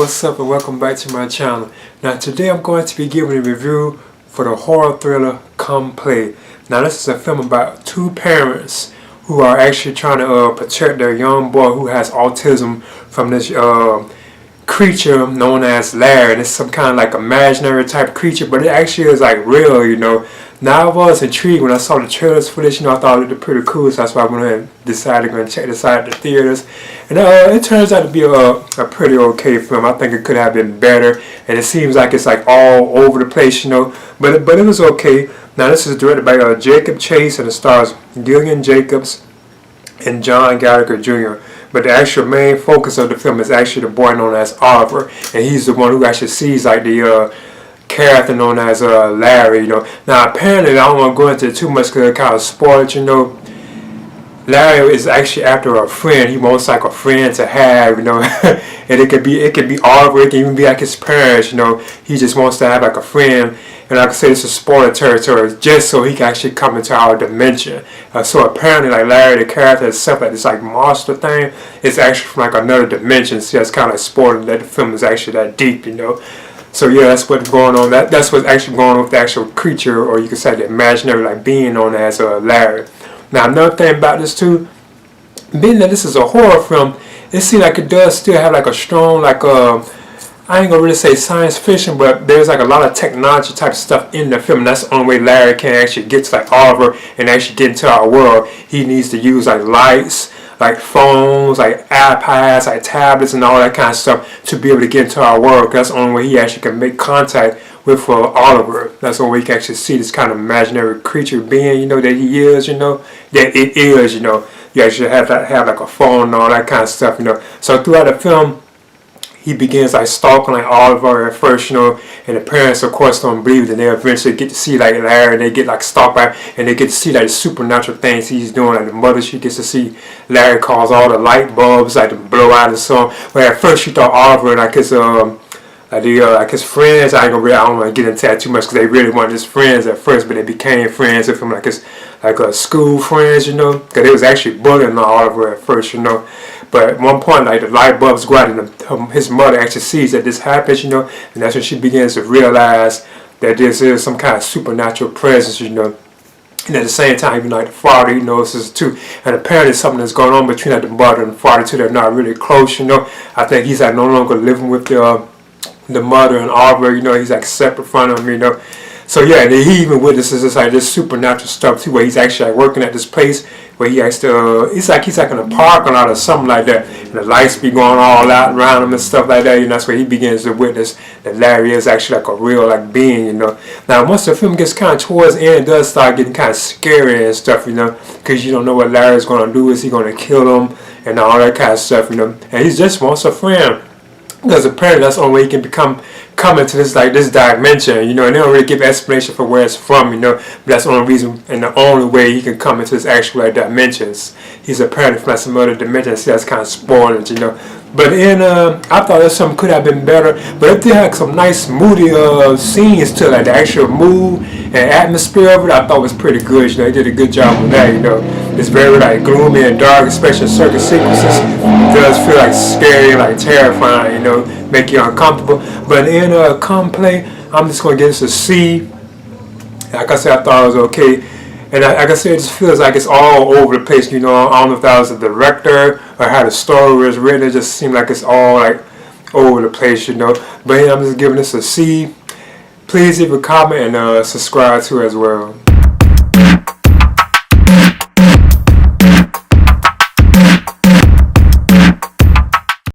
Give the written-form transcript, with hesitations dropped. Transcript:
what's up and welcome back to my channel. Now today I'm going to be giving a review for the horror thriller Come Play. Now this is a film about two parents who are actually trying to protect their young boy who has autism from this creature known as Larry. And it's some kind of like imaginary type creature, but it actually is like real, you know. Now I was intrigued when I saw the trailers for this, you know. I thought it looked pretty cool, so that's why I went ahead and decided to go and check this out at the theaters. And it turns out to be a pretty okay film. I think it could have been better, and it seems like it's like all over the place, you know. But it was okay. Now this is directed by Jacob Chase, and it stars Gillian Jacobs and John Gallagher Jr. But the actual main focus of the film is actually the boy known as Oliver, and he's the one who actually sees like the character known as Larry, you know. Now apparently, I don't want to go into it too much because it kind of spoils, you know. Larry is actually after a friend. He wants like a friend to have, you know. And it could be Oliver, it can even be like his parents, you know. He just wants to have like a friend. And like I said, this is spoiler territory, just so he can actually come into our dimension. So apparently, like Larry, the character itself, like this like monster thing, is actually from like another dimension. See, that's kind of like spoiling that the film is actually that deep, you know. So yeah, that's what's going on. That's what's actually going on with the actual creature, or you could say the imaginary like being known as Larry. Now another thing about this too, being that this is a horror film, it seems like it does still have like a strong like I ain't gonna really say science fiction, but there's like a lot of technology type stuff in the film. And that's the only way Larry can actually get to like Oliver and actually get into our world. He needs to use like lights, like phones, like iPads, like tablets, and all that kind of stuff to be able to get into our world. That's the only way he actually can make contact with Oliver. That's the only way he can actually see this kind of imaginary creature being, you know, that he is, you know, that it is, you know. You actually have to have like a phone and all that kind of stuff, you know. So throughout the film, he begins like stalking like Oliver at first, you know, and the parents of course don't believe it, and they eventually get to see like Larry, and they get like stalked by, and they get to see like the supernatural things he's doing. Like the mother, she gets to see Larry cause all the light bulbs like to blow out and so on. But at first she thought Oliver like his like his friends. I don't want to get into that too much because they really weren't his friends at first, but they became friends with him, like his school friends, you know, because they was actually bullying Oliver at first, you know. But at one point, like the light bulbs go out, and his mother actually sees that this happens, you know, and that's when she begins to realize that this is some kind of supernatural presence, you know. And at the same time, even like the father, he notices too. And apparently something that's going on between like the mother and the father too. They're not really close, you know. I think he's like no longer living with the mother and Oliver, you know. He's like separate from them, you know. So yeah, and he even witnesses this like this supernatural stuff too, where he's actually like working at this place where he has to, he's like in a parking lot or something like that, and the lights be going all out around him and stuff like that. You know, that's where he begins to witness that Larry is actually like a real like being, you know. Now once the film gets kind of towards the end, it does start getting kind of scary and stuff, you know, because you don't know what Larry's going to do. Is he going to kill him and all that kind of stuff, you know? And he just wants a friend. Because apparently that's the only way he can come into this like this dimension, you know, and they don't really give explanation for where it's from, you know, but that's the only reason and the only way he can come into this actual like, dimensions. He's apparently from some other dimension. See, that's kind of spoiled, you know. But in I thought that something could have been better, but it did have some nice moody scenes to it, like the actual mood and atmosphere of it. I thought was pretty good, you know. They did a good job with that, you know. It's very like gloomy and dark, especially certain sequences. It does feel like scary and like terrifying, you know, make you uncomfortable. But in Come Play, I'm just gonna give this a C. Like I said, I thought it was okay. And like I said, it just feels like it's all over the place, you know. I don't know if that was the director or how the story was written. It just seemed like it's all like over the place, you know. But yeah, I'm just giving this a C. Please leave a comment and subscribe to it as well.